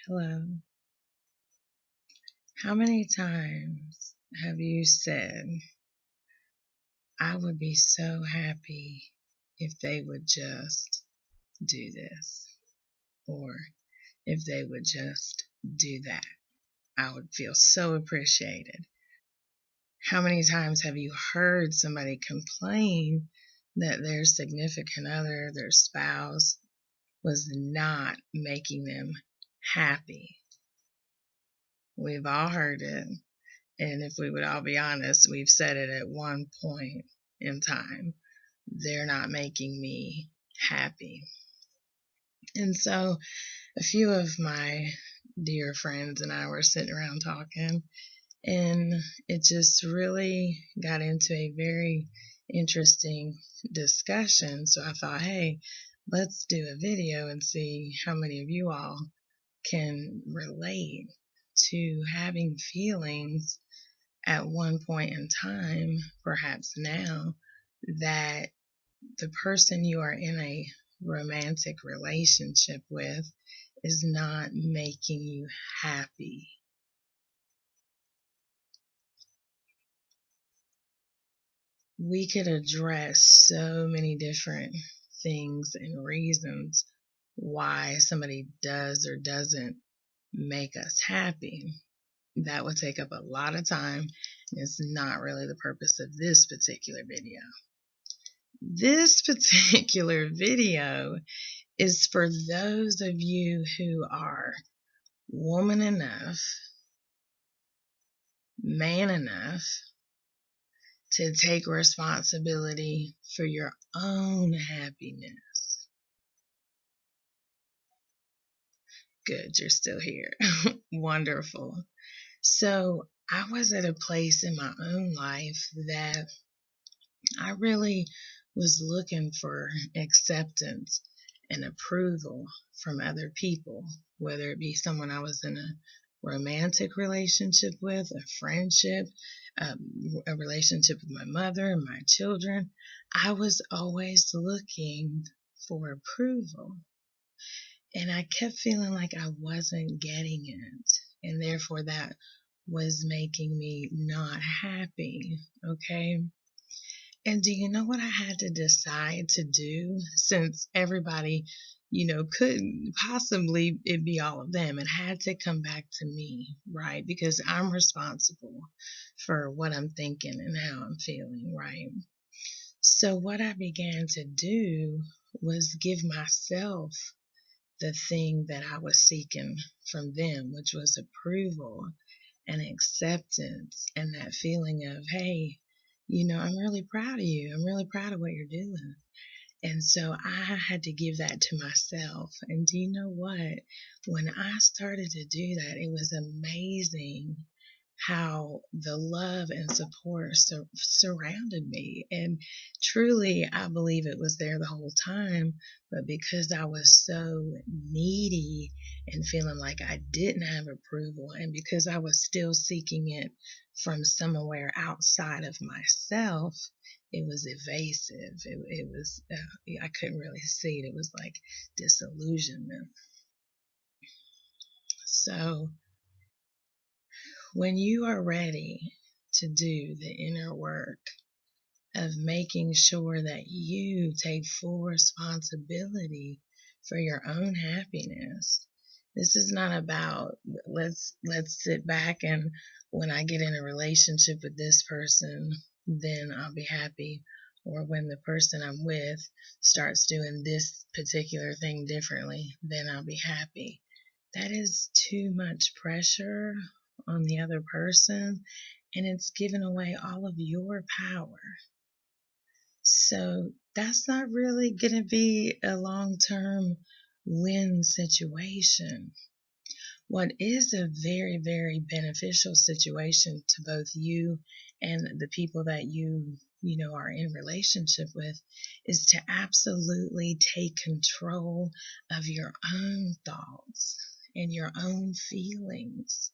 Hello. How many times have you said, I would be so happy if they would just do this? Or if they would just do that? I would feel so appreciated. How many times have you heard somebody complain that their significant other, their spouse, was not making them happy? We've all heard it. And if we would all be honest, we've said it at one point in time. They're not making me happy. And so a few of my dear friends and I were sitting around talking, and it just really got into a very interesting discussion. So I thought, hey, let's do a video and see how many of you all can relate to having feelings at one point in time, perhaps now, that the person you are in a romantic relationship with is not making you happy. We could address so many different things and reasons why somebody does or doesn't make us happy. That would take up a lot of time, and it's not really the purpose of this particular video. This particular video is for those of you who are woman enough, man enough to take responsibility for your own happiness. Good, you're still here. Wonderful. So I was at a place in my own life that I really was looking for acceptance and approval from other people, whether it be someone I was in a romantic relationship with, a friendship, a relationship with my mother and my children. I was always looking for approval. And I kept feeling like I wasn't getting it. And therefore, that was making me not happy. Okay. And do you know what I had to decide to do, since everybody, couldn't possibly it be all of them? It had to come back to me, right? Because I'm responsible for what I'm thinking and how I'm feeling, right? So what I began to do was give myself the thing that I was seeking from them, which was approval and acceptance and that feeling of, hey, I'm really proud of you. I'm really proud of what you're doing. And so I had to give that to myself. And do you know what? When I started to do that, it was amazing how the love and support surrounded me. And truly, I believe it was there the whole time. But because I was so needy and feeling like I didn't have approval, and because I was still seeking it from somewhere outside of myself, it was evasive. It was, I couldn't really see it. It was like disillusionment. So, when you are ready to do the inner work of making sure that you take full responsibility for your own happiness, this is not about let's sit back and when I get in a relationship with this person, then I'll be happy, or when the person I'm with starts doing this particular thing differently, then I'll be happy. That is too much pressure on the other person, and it's giving away all of your power. So that's not really going to be a long-term win situation. What is a very, very beneficial situation to both you and the people that you are in relationship with is to absolutely take control of your own thoughts and your own feelings,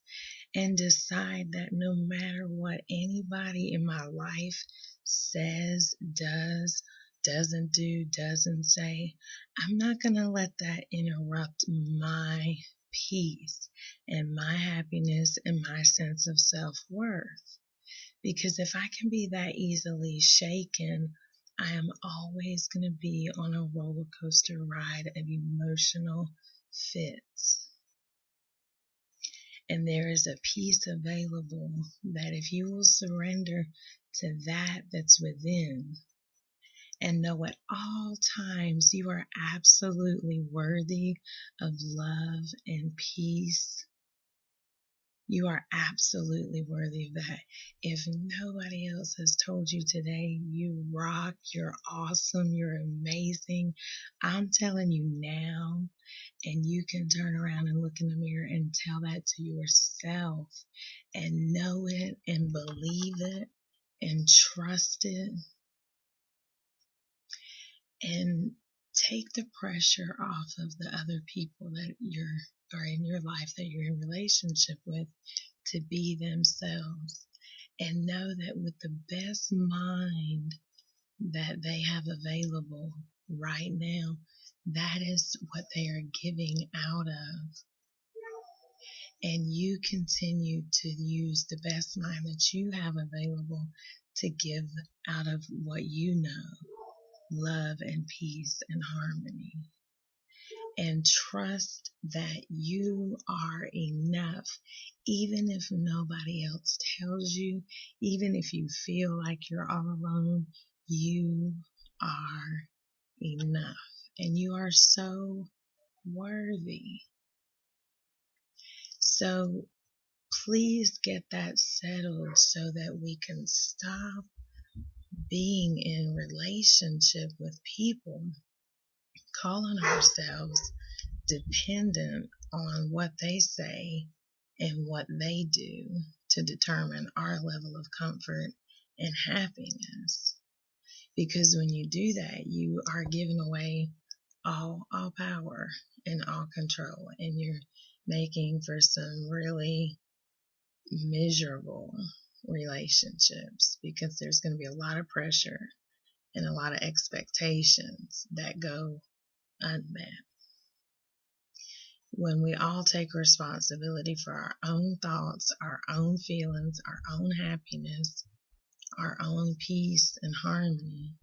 and decide that no matter what anybody in my life says, does, doesn't do, doesn't say, I'm not going to let that interrupt my peace and my happiness and my sense of self-worth. Because if I can be that easily shaken, I am always going to be on a roller coaster ride of emotional fits. And there is a peace available that if you will surrender to that that's within and know at all times you are absolutely worthy of love and peace. You are absolutely worthy of that. If nobody else has told you today, you rock, you're awesome, you're amazing, I'm telling you now, and you can turn around and look in the mirror and tell that to yourself and know it and believe it and trust it and take the pressure off of the other people that are in your life that you're in relationship with to be themselves and know that with the best mind that they have available right now, that is what they are giving out of. And you continue to use the best mind that you have available to give out of what you know, love and peace and harmony. And trust that you are enough, even if nobody else tells you, even if you feel like you're all alone, you are enough. And you are so worthy. So please get that settled so that we can stop being in relationship with people, calling ourselves dependent on what they say and what they do to determine our level of comfort and happiness. Because when you do that, you are giving away all power and all control, and you're making for some really miserable relationships because there's going to be a lot of pressure and a lot of expectations that go unmet. When we all take responsibility for our own thoughts, our own feelings, our own happiness, our own peace and harmony,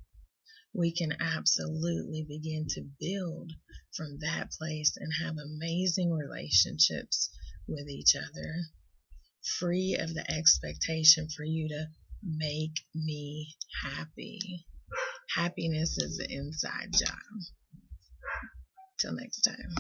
we can absolutely begin to build from that place and have amazing relationships with each other, free of the expectation for you to make me happy. Happiness is an inside job. Till next time.